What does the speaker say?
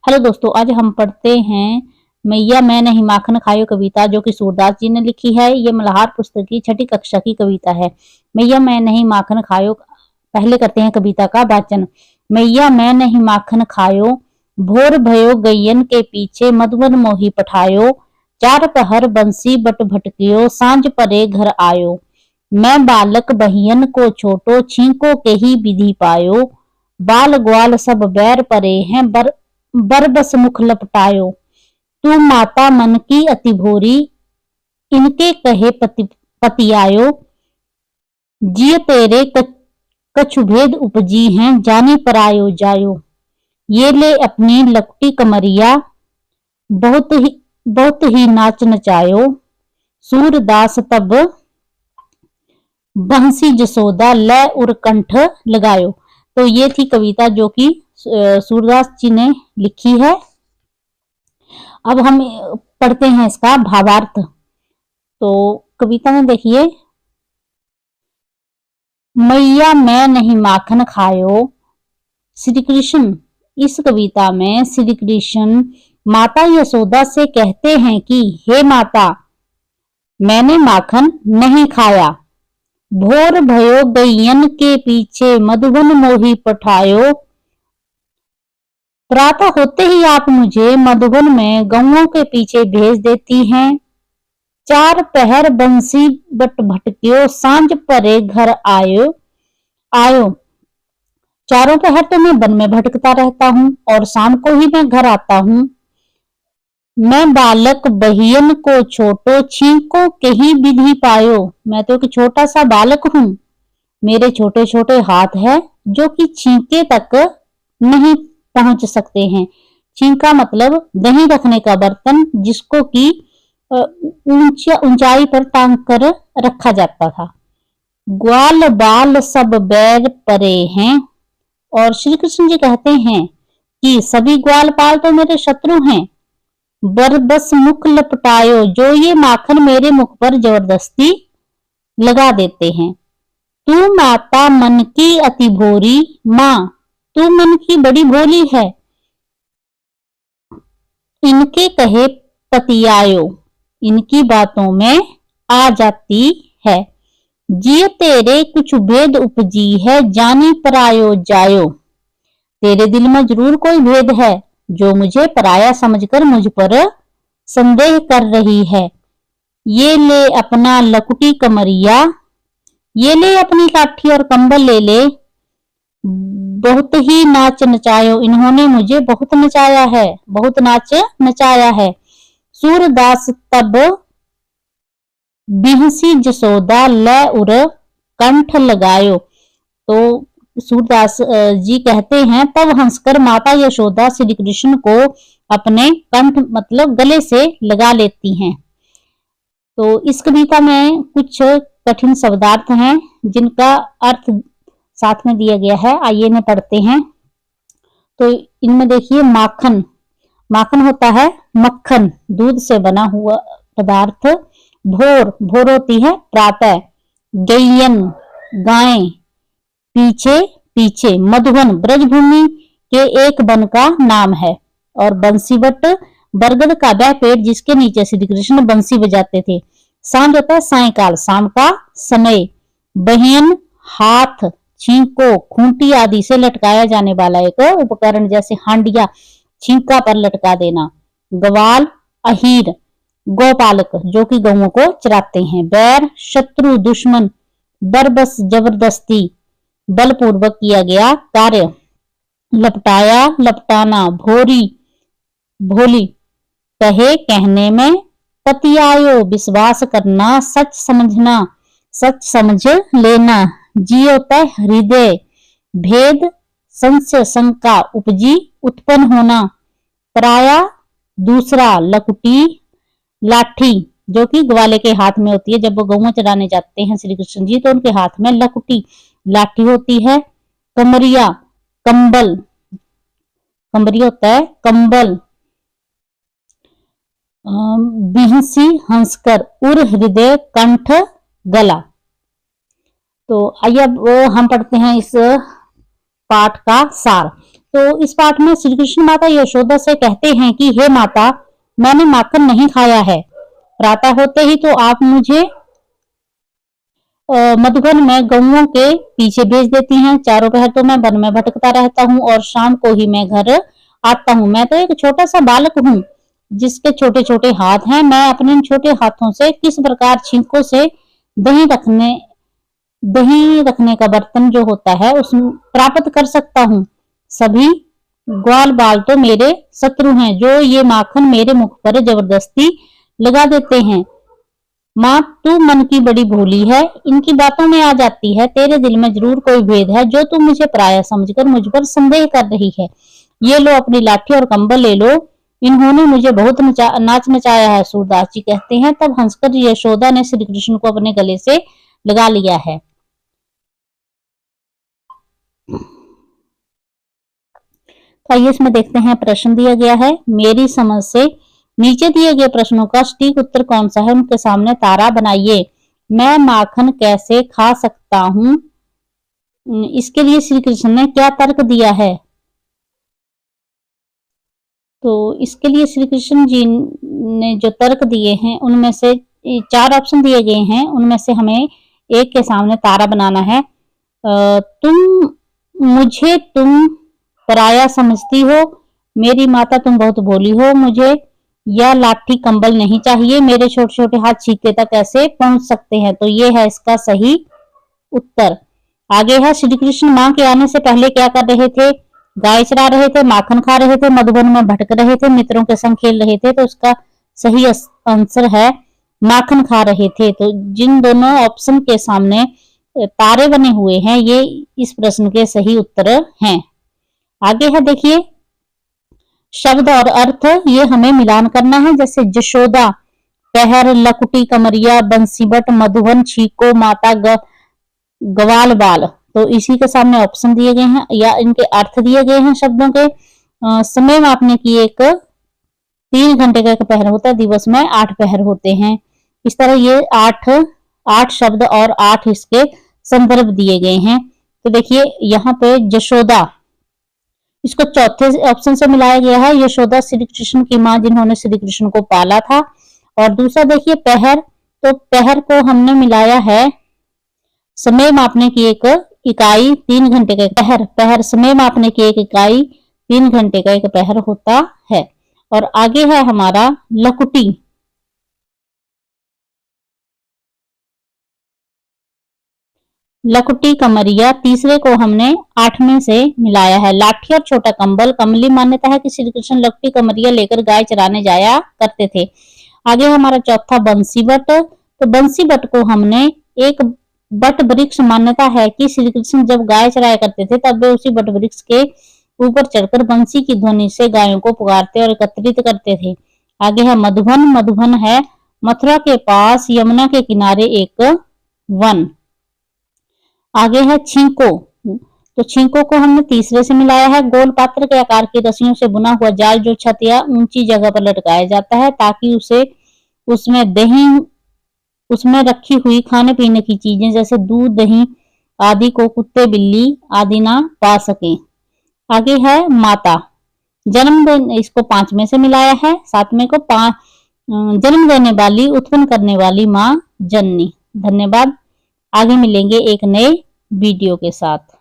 Hello दोस्तों, आज हम पढ़ते हैं मैया मैं नहीं माखन खायो कविता, जो कि सूरदास जी ने लिखी है। ये मल्हार पुस्तक की छठी कक्षा की कविता है। मैया मैं नहीं माखन खायो। पहले करते हैं कविता का वाचन। मैया मैं नहीं माखन खायो, भोर भयो गैयन के पीछे मधुबन मोही पठायो। चार पहर बंसी बट भटकियो, सांझ परे घर आयो। मैं बालक बहियन को छोटो, छींको के ही विधि पायो। बाल ग्वाल सब बैर परे हैं, बरबस मुख लपटायो। तू माता मन की अति भोरी, इनके कहे पतियायो। जिय तेरे कछु भेद उपजी हैं, जानी परायो जायो। ये ले अपनी लपटी कमरिया, बहुत ही नाच नचायो। सूरदास तब बंसी जसोदा लै उर कंठ लगायो। तो ये थी कविता जो कि सूरदास जी ने लिखी है। अब हम पढ़ते हैं इसका भावार्थ। तो कविता में देखिए, मैया मैं नहीं माखन खायो। श्री कृष्ण, इस कविता में श्री कृष्ण माता यशोदा से कहते हैं कि हे माता, मैंने माखन नहीं खाया। भोर भयो गैयन के पीछे मधुबन मोही पठायो। प्रातः होते ही आप मुझे मधुबन में गौओं के पीछे भेज देती हैं। चार पहर बंसी बट भटकियो, सांझ परे घर आयो। चारों पहर तो मैं वन में भटकता रहता हूँ और शाम को ही मैं घर आता हूँ। मैं बालक बहियन को छोटो, छींको के ही विधि पायो। मैं तो एक छोटा सा बालक हूँ, मेरे छोटे छोटे हाथ है जो कि छींके तक नहीं पहुंच सकते हैं। छींका मतलब दही रखने का बर्तन, जिसको कि ऊंचाई पर टांग कर रखा जाता था। ग्वाल बाल सब बैर परे हैं। और श्री कृष्ण जी कहते हैं कि सभी ग्वाल बाल तो मेरे शत्रु हैं। बरबस मुख लपटायो, जो ये माखन मेरे मुख पर जबरदस्ती लगा देते हैं। तू माता मन की अति भोरी, माँ तू मन की बड़ी भोली है। इनके कहे पतियायो, इनकी बातों में आ जाती है। जिय तेरे कुछ भेद उपजी है, जानी परायो जायो। तेरे दिल में जरूर कोई भेद है, जो मुझे पराया समझकर मुझ पर संदेह कर रही है। ये ले अपना लकुटी कमरिया, ये ले अपनी लाठी और कंबल ले ले। बहुत ही नाच नचायो, इन्होंने मुझे बहुत नचाया है, बहुत नाच नचाया है। सूरदास तब बिहसी जसोदा लै उर कंठ लगायो। तो सूरदास जी कहते हैं, तब हंसकर माता यशोदा श्री कृष्ण को अपने कंठ मतलब गले से लगा लेती हैं। तो इस कविता में कुछ कठिन शब्दार्थ हैं, जिनका अर्थ साथ में दिया गया है। आइए इन्हें पढ़ते हैं। तो इनमें देखिए, माखन, माखन होता है मक्खन, दूध से बना हुआ पदार्थ। भोर, भोर होती है प्रातः। गैयन, गाय। पीछे, पीछे। मधुबन, ब्रजभूमि के एक वन का नाम है। और बंसीबट, बरगद का वह पेड़ जिसके नीचे श्री कृष्ण बंसी बजाते थे। सांझ होता है सायकाल, शाम का समय। बहियन, हाथ। छींको, खूंटी आदि से लटकाया जाने वाला एक उपकरण, जैसे हांडिया, छींका पर लटका देना। ग्वाल, अहीर, गौपालक जो कि गौओं को चराते हैं। बैर, शत्रु, दुश्मन। बरबस, जबरदस्ती, बलपूर्वक किया गया कार्य। लपटाया, लपटाना। भोरी, भोली। कहे, कहने में। पतियायो, विश्वास करना, सच समझना, सच समझ लेना। जिय होता है हृदय। भेद, संशय, शंका, उपजी, उत्पन्न होना। पराया, दूसरा। लकुटी, लाठी जो कि ग्वाले के हाथ में होती है। जब वो गौएं चराने जाते हैं श्री कृष्ण जी, तो उनके हाथ में लकुटी, लाठी होती है। कमरिया, कंबल, कमरिया होता है कंबल। बिहसी, हंसकर। उर, हृदय, कंठ, गला। तो आइए अब हम पढ़ते हैं इस पाठ का सार। तो इस पाठ में श्री कृष्ण माता यशोदा से कहते हैं कि हे माता, मैंने माखन नहीं खाया है। प्रातः होते ही तो आप मुझे मधुबन में गौओं के पीछे भेज देती हैं। चारों पहर तो मैं वन में भटकता रहता हूँ और शाम को ही मैं घर आता हूँ। मैं तो एक छोटा सा बालक हूँ जिसके छोटे छोटे हाथ हैं। मैं अपने इन छोटे हाथों से किस प्रकार छींकों से दही रखने का बर्तन जो होता है उसमें प्राप्त कर सकता हूँ। सभी ग्वाल बाल तो मेरे शत्रु हैं जो ये माखन मेरे मुख पर जबरदस्ती लगा देते हैं। माँ, तू मन की बड़ी भोली है, इनकी बातों में आ जाती है। तेरे दिल में जरूर कोई भेद है जो तू मुझे पराया समझकर मुझ पर संदेह कर रही है। ये लो अपनी लाठी और कंबल ले लो, इन्होंने मुझे बहुत नाच नचाया है। सूरदास जी कहते हैं तब हंसकर यशोदा ने श्री कृष्ण को अपने गले से लगा लिया है। तो आइए इसमें देखते हैं प्रश्न दिया गया है। मेरी समझ से नीचे दिए गए प्रश्नों का सटीक उत्तर कौन सा है, उनके सामने तारा बनाइए। मैं माखन कैसे खा सकता हूं, इसके लिए श्री कृष्ण ने क्या तर्क दिया है? तो इसके लिए श्री कृष्ण जी ने जो तर्क दिए हैं उनमें से 4 ऑप्शन दिए गए हैं, उनमें से हमें एक के सामने तारा बनाना है। तुम पराया समझती हो, मेरी माता तुम बहुत भोली हो, मुझे यह लाठी कंबल नहीं चाहिए, मेरे छोटे छोटे हाथ छीके तक कैसे पहुंच सकते हैं। तो ये है इसका सही उत्तर। आगे है श्री कृष्ण मां के आने से पहले क्या कर रहे थे? गाय चरा रहे थे, माखन खा रहे थे, मधुबन में भटक रहे थे, मित्रों के संग खेल रहे थे। तो इसका सही आंसर है माखन खा रहे थे। तो जिन दोनों ऑप्शन के सामने तारे बने हुए हैं ये इस प्रश्न के सही उत्तर हैं। आगे है देखिए शब्द और अर्थ, ये हमें मिलान करना है। जैसे जशोदा, पहर, लकुटी, कमरिया, बंसीबट, मधुबन, छीको, माता, गवाल बाल। तो इसी के सामने ऑप्शन दिए गए हैं या इनके अर्थ दिए गए हैं शब्दों के। समय मापने की एक 3 घंटे का एक पहर होता है, दिवस में 8 पहर होते हैं। इस तरह ये 8 शब्द और 8 इसके संदर्भ दिए गए हैं। तो देखिए यहाँ पे जशोदा, इसको चौथे ऑप्शन से मिलाया गया है। यशोदा श्री कृष्ण की मां जिन्होंने श्री कृष्ण को पाला था। और दूसरा देखिए पहर, तो पहर को हमने मिलाया है समय मापने की एक इकाई 3 घंटे का पहर समय मापने की एक इकाई 3 घंटे का एक पहर होता है। और आगे है हमारा लकुटी, लकुटी, कमरिया, तीसरे को हमने 8वें से मिलाया है। लाठी और छोटा कंबल, कमली मान्यता है कि श्री कृष्ण लकुटी कमरिया लेकर गाय चराने जाया करते थे। आगे हमारा चौथा बंसीबट, तो बंसीबट को हमने एक बट वृक्ष मान्यता है कि श्री कृष्ण जब गाय चराया करते थे तब वे उसी बट वृक्ष के ऊपर चढ़कर बंसी की ध्वनि से गायों को पुकारते और एकत्रित करते थे। आगे है मधुबन, मधुबन है मथुरा के पास यमुना के किनारे एक वन। आगे है छींको, तो छींको को हमने तीसरे से मिलाया है। गोल पात्र के आकार की रस्सियों से बुना हुआ जाल जो छत या ऊंची जगह पर लटकाया जाता है ताकि उसमें रखी हुई खाने पीने की चीजें जैसे दूध, दही आदि को कुत्ते, बिल्ली आदि ना पा सके। आगे है माता, जन्म, इसको 5वें से मिलाया है। 7वें को जन्म देने वाली, उत्पन्न करने वाली माँ जननी। धन्यवाद। आगे मिलेंगे एक नए वीडियो के साथ।